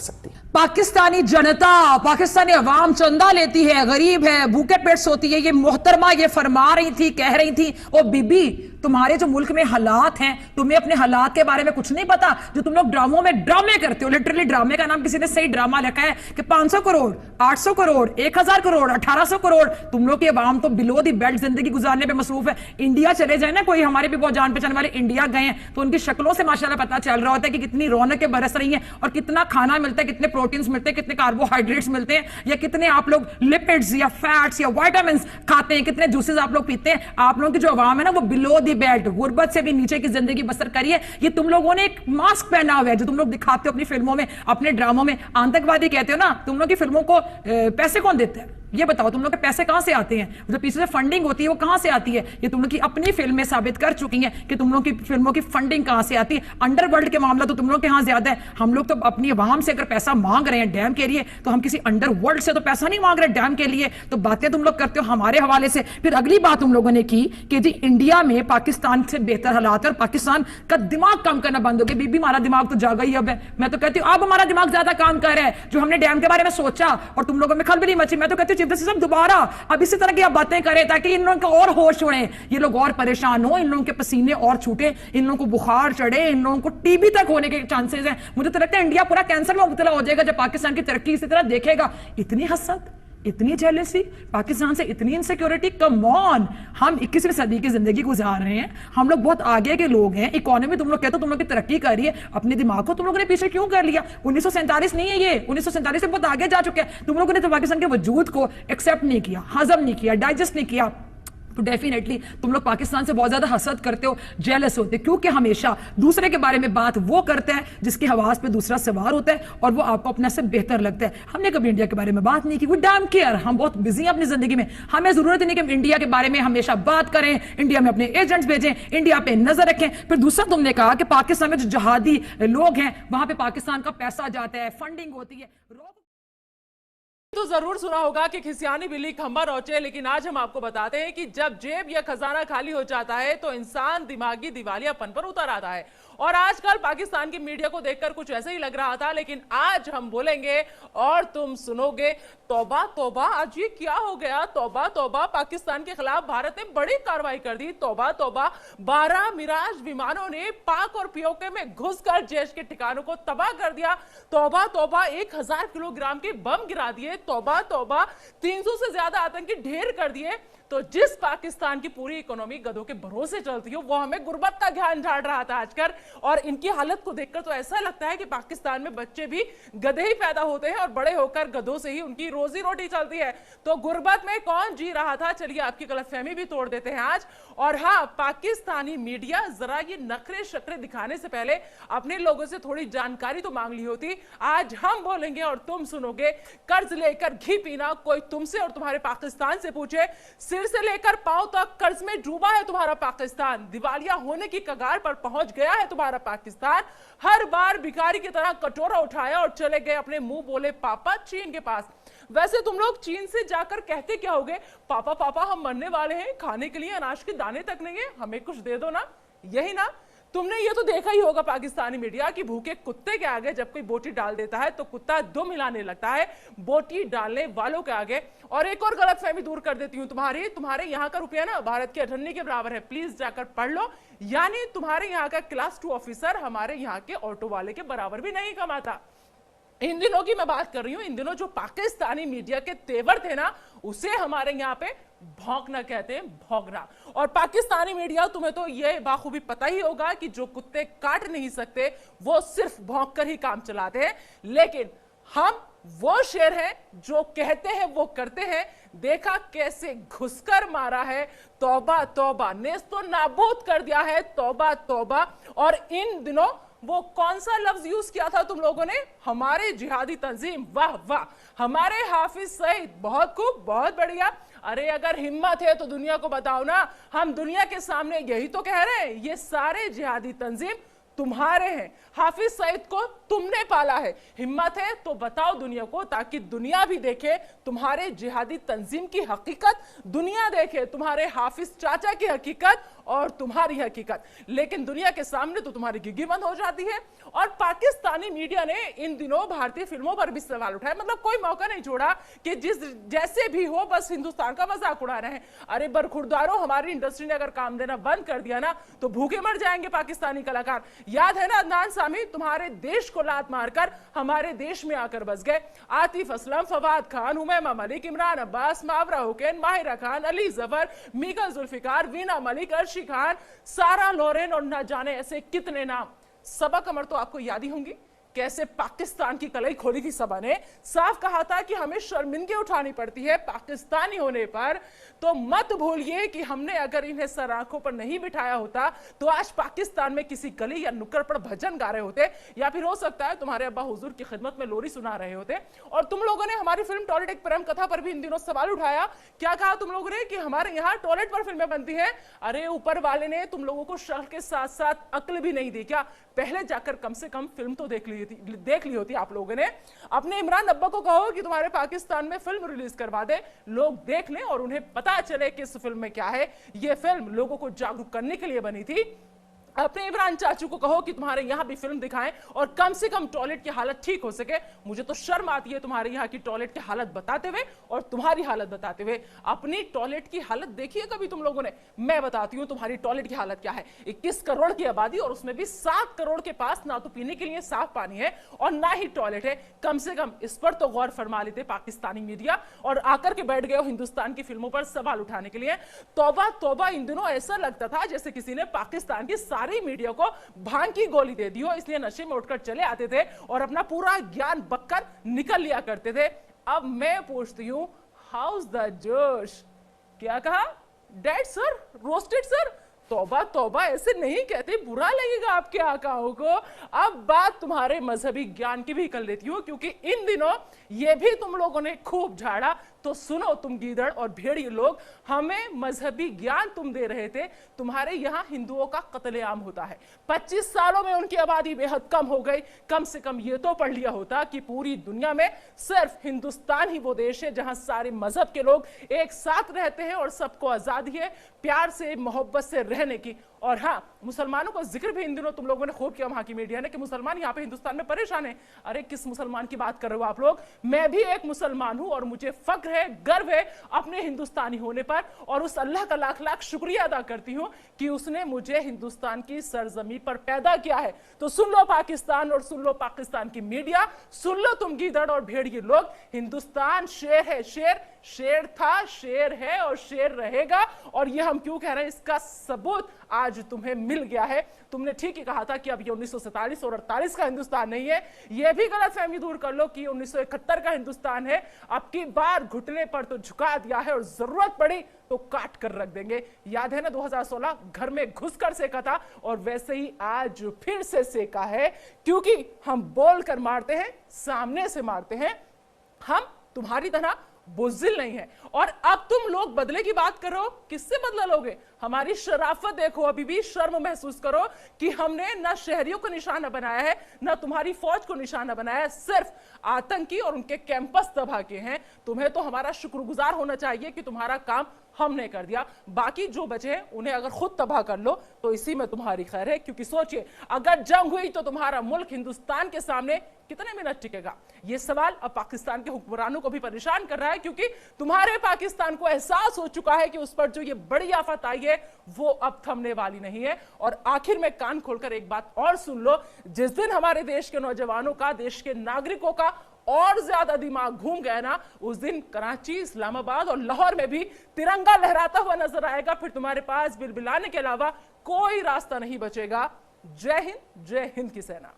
सकती है। पाकिस्तानी जनता, पाकिस्तानी अवाम चंदा लेती है, गरीब है, भूखे पेट सोती है। ये मोहतरमा ये फरमा रही थी, कह रही थी, ओ बीबी तुम्हारे जो मुल्क में हालात हैं, तुम्हें अपने हालात के बारे में कुछ नहीं पता। जो तुम लोग ड्रामों में ड्रामे करते हो, लिटरली ड्रामे का नाम किसी ने सही ड्रामा लिखा है कि 500 करोड़, 800 करोड़, 1000 करोड़, 1800 करोड़। तुम लोग की अवाम तो बिलो दी बेल्ट जिंदगी गुजारने पे मसरूफ है। इंडिया चले जाए ना, कोई हमारे भी बहुत जान पहचान वाले इंडिया गए हैं तो उनकी शक्लों से माशाल्लाह पता चल रहा होता है कि कितनी रौनकें बरस रही हैं और कितना खाना मिलता है, कितने प्रोटीन्स मिलते हैं, कितने कार्बोहाइड्रेट्स मिलते हैं, या कितने आप लोग लिपिड्स या फैट्स या विटामिन्स खाते हैं, कितने जूसेस आप लोग पीते हैं। आप लोगों की जो अवाम है ना वो बिलो दी बेल्ट, गुर्बत से भी नीचे की जिंदगी बसर करिए। ये तुम लोगों ने एक मास्क पहना हुआ है जो तुम लोग दिखाते हो अपनी फिल्मों में, अपने ड्रामों में। आतंकवादी कहते हो ना, तुम लोग की फिल्मों को पैसे कौन देते हैं ये बताओ? तुम लोग के पैसे कहां से आते हैं? जो पीछे से फंडिंग होती है वो कहां से आती है? ये तुम लोग की अपनी फिल्में साबित कर चुकी हैं कि तुम लोग की फिल्मों की फंडिंग कहां से आती है। अंडरवर्ल्ड के मामला तो तुम लोग के यहां ज्यादा है। हम लोग तो अपनी आवाम से अगर पैसा मांग रहे हैं डैम के लिए तो हम किसी अंडरवर्ल्ड से तो पैसा नहीं मांग रहे डैम के लिए। तो बातें तुम लोग करते हो हमारे हवाले से। फिर अगली बात तुम लोगों ने की कि जी इंडिया में पाकिस्तान से बेहतर हालात है और पाकिस्तान का दिमाग काम करना बंद हो गया। बीबी हमारा दिमाग तो जागा ही अब है। मैं तो कहती हूँ अब हमारा दिमाग ज्यादा काम कर रहा है। जो हमने डैम के बारे में सोचा और तुम लोगों में खलबली मची, मैं तो कहती हूँ चीफ जस्टिस साहब दोबारा अब इसी तरह की आप बातें करें ताकि इन लोगों को और होश उड़े, ये लोग और परेशान हो, इन लोगों के पसीने और छूटे, इन लोगों को बुखार चढ़े, इन लोगों को टीबी तक होने के चांसेस हैं। मुझे तो लगता है इंडिया पूरा कैंसर में मुब्तला हो जाएगा जब पाकिस्तान की तरक्की इसी तरह देखेगा। इतनी हसद, इतनी जेलसी, पाकिस्तान से इतनी इनसिक्योरिटी, कम ऑन। हम 21वीं सदी की जिंदगी गुजार रहे हैं, हम लोग बहुत आगे के लोग हैं। इकोनॉमी तुम लोग कहते हो तुम लोग की तरक्की कर रही है, अपने दिमाग को तुम लोगों ने पीछे क्यों कर लिया? 1947 नहीं है ये, 1947 से बहुत आगे जा चुके हैं। तुम लोगों ने तो पाकिस्तान के वजूद को एक्सेप्ट नहीं किया, हजम नहीं किया, डाइजेस्ट नहीं किया। तो डेफिनेटली तुम लोग पाकिस्तान से बहुत ज्यादा हसद करते हो, जेलस होते हो, क्योंकि हमेशा दूसरे के बारे में बात वो करते हैं जिसके हवास पे दूसरा सवार होता है और वो आपको अपने से बेहतर लगता है। हमने कभी इंडिया के बारे में बात नहीं की। वी डैम केयर, हम बहुत बिजी हैं अपनी जिंदगी में। हमें जरूरत नहीं कि हम इंडिया के बारे में हमेशा बात करें, इंडिया में अपने एजेंट्स भेजें, इंडिया पे नजर रखें। फिर दूसरा तुमने कहा कि पाकिस्तान में जो जहादी लोग हैं वहां पे पाकिस्तान का पैसा जाता है, फंडिंग होती है। तो जरूर सुना होगा कि खिसियानी बिल्ली खंबा नोचे, लेकिन आज हम आपको बताते हैं कि जब जेब या खजाना खाली हो जाता है तो इंसान दिमागी दिवालियापन पर उतर आता है। और आजकल पाकिस्तान की मीडिया को देखकर कुछ ऐसे ही लग रहा था, लेकिन आज हम बोलेंगे और तुम सुनोगे। तौबा तौबा, आज ये क्या हो गया? तौबा तौबा, पाकिस्तान के खिलाफ भारत ने बड़ी कार्रवाई कर दी। तौबा तौबा, 12 मिराज विमानों ने पाक और पीओके में घुसकर जैश के ठिकानों को तबाह कर दिया। तौबा तौबा, 1000 किलोग्राम के बम गिरा दिए। तौबा तौबा, 300 से ज्यादा आतंकी ढेर कर दिए। तो जिस पाकिस्तान की पूरी इकोनॉमी गधों के भरोसे चलती हो वो हमें गुर्बत का ज्ञान झाड़ रहा था आजकल। और इनकी हालत को देखकर तो ऐसा लगता है कि पाकिस्तान में बच्चे भी गधे ही पैदा होते हैं और बड़े होकर गधों से ही उनकी रोजी रोटी चलती है। तो गुर्बत में कौन जी रहा था, चलिए आपकी गलतफहमी भी तोड़ देते हैं आज। और हाँ, पाकिस्तानी मीडिया जरा ये नखरे शक्रे दिखाने से पहले अपने लोगों से थोड़ी जानकारी तो मांग ली होती। आज हम बोलेंगे और तुम सुनोगे। कर्ज लेकर घी पीना, कोई तुमसे और तुम्हारे पाकिस्तान से पूछे। सिर से लेकर पांव तक कर्ज में डूबा है तुम्हारा पाकिस्तान। दिवालिया होने की कगार पर पहुंच गया है तुम्हारा पाकिस्तान। हर बार भिखारी की तरह कटोरा उठाया और चले गए अपने मुंह बोले पापा चीन के पास। वैसे तुम लोग चीन से जाकर कहते क्या होगे? पापा पापा हम मरने वाले हैं, खाने के लिए अनाज के दाने तक नहीं है, हमें कुछ दे दो ना। यही ना? तुमने ये तो देखा ही होगा पाकिस्तानी मीडिया की भूखे कुत्ते के आगे जब कोई बोटी डाल देता है तो कुत्ता दुम हिलाने लगता है बोटी डालने वालों के आगे। और एक और गलतफहमी दूर कर देती हूं तुम्हारे यहाँ का रुपया ना भारत की अठन्नी के बराबर है, प्लीज जाकर पढ़ लो। यानी तुम्हारे यहाँ का क्लास 2 ऑफिसर हमारे यहाँ के ऑटो वाले के बराबर भी नहीं कमाता। इन दिनों की मैं बात कर रही हूं, इन दिनों जो पाकिस्तानी मीडिया के तेवर थे ना उसे हमारे यहाँ पे भौंकना कहते हैं, भौंकना। और पाकिस्तानी मीडिया, तुम्हें तो ये बाखूबी पता ही होगा कि जो कुत्ते काट नहीं सकते वो सिर्फ भौंक कर ही काम चलाते हैं। लेकिन हम वो शेर हैं जो कहते हैं वो करते हैं। देखा कैसे घुसकर मारा है, तौबा तौबा, नेस्तो नाबूद कर दिया है, तौबा तौबा। और इन दिनों वो कौन सा लफ्ज यूज किया था तुम लोगों ने? हमारे जिहादी तंजीम, वाह वाह, हमारे हाफिज सईद, बहुत खूब, बहुत बढ़िया। अरे अगर हिम्मत है तो दुनिया को बताओ ना, हम दुनिया के सामने यही तो कह रहे हैं, ये सारे जिहादी तंजीम तुम्हारे हैं। हाफिज सईद को तुमने पाला है। हिम्मत है तो बताओ दुनिया को, ताकि दुनिया भी देखे तुम्हारे जिहादी तंजीम की हकीकत, दुनिया देखे तुम्हारे हाफिज चाचा की हकीकत और तुम्हारी हकीकत। लेकिन दुनिया के सामने तो तुम्हारी गिग्गी बंद हो जाती है। और पाकिस्तानी मीडिया ने इन दिनों भारतीय फिल्मों पर भी सवाल उठाए, मतलब कोई मौका नहीं छोड़ा कि जिस जैसे भी हो बस हिंदुस्तान का मजाक उड़ा रहे हैं। अरे बरखुरदारों, हमारी इंडस्ट्री ने अगर काम देना बंद कर दिया ना तो भूखे मर जाएंगे पाकिस्तानी कलाकार। याद है ना अदनान सामी, तुम्हारे देश को लात मारकर हमारे देश में आकर बस गए। आतिफ असलम, फवाद खान, हुमैमा मलिक, इमरान अब्बास, मावरा हुसैन, माहिरा खान, अली जफर, मीका जुल्फिकार, वीना मलिक, अर्शी खान, सारा लोरेन और न जाने ऐसे कितने नाम। सबा कमर तो आपको याद ही होंगी, कैसे पाकिस्तान की कलई खोली थी सबा ने। साफ कहा था कि हमें शर्मिंदगी उठानी पड़ती है पाकिस्तानी होने पर। तो मत भूलिए कि हमने अगर इन्हें सर आंखों पर नहीं बिठाया होता तो आज पाकिस्तान में किसी गली या नुक्कड़ पर भजन गा रहे होते, या फिर हो सकता है तुम्हारे अब्बा हुजूर की खिदमत में लोरी सुना रहे होते। और तुम लोगों ने हमारी फिल्म टॉयलेट एक प्रेम कथा पर भी इन दिनों सवाल उठाया। क्या कहा तुम लोगों ने कि हमारे यहाँ टॉयलेट पर फिल्में बनती हैं। अरे ऊपर वाले ने तुम लोगों को शक्ल के साथ साथ अक्ल भी नहीं दी क्या? पहले जाकर कम से कम फिल्म तो देख ली होती आप लोगों ने। अपने इमरान अब्बा को कहो कि तुम्हारे पाकिस्तान में फिल्म रिलीज करवा दे, लोग देख लें और उन्हें पता चले कि इस फिल्म में क्या है। यह फिल्म लोगों को जागरूक करने के लिए बनी थी। अपने इमरान चाचू को कहो कि तुम्हारे यहां भी फिल्म दिखाएं और कम से कम टॉयलेट की हालत ठीक हो सके। मुझे तो शर्म आती है तुम्हारे यहाँ की टॉयलेट की हालत बताते हुए और तुम्हारी हालत बताते हुए। अपनी टॉयलेट की हालत देखिए कभी तुम लोगों ने। मैं बताती हूं तुम्हारी टॉयलेट की हालत क्या है। 21 करोड़ की आबादी और उसमें भी 7 करोड़ के पास ना तो पीने के लिए साफ पानी है और ना ही टॉयलेट है। कम से कम इस पर तो गौर फरमा लेते पाकिस्तानी मीडिया, और आकर के बैठ गए हिंदुस्तान की फिल्मों पर सवाल उठाने के लिए। तौबा तौबा, इन दिनों ऐसा लगता था जैसे किसी ने पाकिस्तान की सारी मीडिया को भांग की गोली दे दी हो, इसलिए नशे में उठकर चले आते थे और अपना पूरा ज्ञान बककर निकल लिया करते थे। अब मैं पूछती हूं, हाउस द जोश? क्या कहा? Dead sir, roasted sir? तौबा तौबा, ऐसे नहीं कहते, बुरा लगेगा आपके आकाओं को। अब बात तुम्हारे मजहबी ज्ञान की भी कर लेती हूं, क्योंकि इन दिनों ये भी तुम लोगों ने खूब झाड़ा। तो सुनो तुम गीदड़ और भेड़िए लोग, हमें मजहबी ज्ञान तुम दे रहे थे। तुम्हारे यहाँ हिंदुओं का कत्लेआम होता है, 25 सालों में उनकी आबादी बेहद कम हो गई। कम से कम ये तो पढ़ लिया होता कि पूरी दुनिया में सिर्फ हिंदुस्तान ही वो देश है जहां सारे मजहब के लोग एक साथ रहते हैं और सबको आजादी है प्यार से मोहब्बत से रहने की। और हाँ, मुसलमानों का जिक्र भी इन दिनों तुम लोगों ने खूब किया वहां की मीडिया ने कि मुसलमान यहाँ पे हिंदुस्तान में परेशान है। अरे किस मुसलमान की बात कर रहे हो आप लोग? मैं भी एक मुसलमान हूं और मुझे फक्र है, गर्व है अपने हिंदुस्तानी होने पर, और उस अल्लाह का लाख लाख शुक्रिया अदा करती हूं कि उसने मुझे हिंदुस्तान की सरजमी पर पैदा किया है। तो सुन लो पाकिस्तान और सुन लो पाकिस्तान की मीडिया, सुन लो तुम गीदड़ और भेड़िए लोग, हिंदुस्तान शेर है, शेर था, शेर है और शेर रहेगा। और ये हम क्यों कह रहे हैं, इसका सबूत आज तुम्हें मिल गया है। तुमने ठीक ही कहा था कि अब ये 1947 और 48 का हिंदुस्तान नहीं है। ये भी गलतफहमी दूर कर लो कि 1971 का हिंदुस्तान है। अब की बार घुटने पर तो झुका दिया है और जरूरत पड़ी तो काट कर रख देंगे। याद है ना 2016 घर में घुसकर सेका था, और वैसे ही आज फिर से सेका है, क्योंकि हम बोल कर मारते हैं, सामने से मारते हैं। हम तुम्हारी तरह बुज़दिल नहीं है। और अब तुम लोग बदले की बात करो, किससे बदला लोगे? हमारी शराफत देखो, अभी भी शर्म महसूस करो कि हमने ना शहरियों को निशाना बनाया है, ना तुम्हारी फौज को निशाना बनाया है, सिर्फ आतंकी और उनके कैंपस तबाह किए हैं। तुम्हें तो हमारा शुक्रगुजार होना चाहिए कि तुम्हारा काम हमने कर दिया। बाकी जो बचे हैं उन्हें अगर खुद तबाह कर लो तो इसी में तुम्हारी खैर है, क्योंकि सोचिए अगर जंग हुई तो तुम्हारा मुल्क हिंदुस्तान के सामने कितने मिनट टिकेगा? ये सवाल अब पाकिस्तान के हुक्मरानों को भी परेशान कर रहा है, क्योंकि तुम्हारे पाकिस्तान को एहसास हो चुका है कि उस पर जो ये बड़ी आफत आई है वो अब थमने वाली नहीं है। और आखिर में कान खोलकर एक बात और सुन लो, जिस दिन हमारे देश के नौजवानों का, देश के नागरिकों का और ज्यादा दिमाग घूम गया ना, उस दिन कराची, इस्लामाबाद और लाहौर में भी तिरंगा लहराता हुआ नजर आएगा। फिर तुम्हारे पास बिलबिलाने के अलावा कोई रास्ता नहीं बचेगा। जय हिंद की सेना।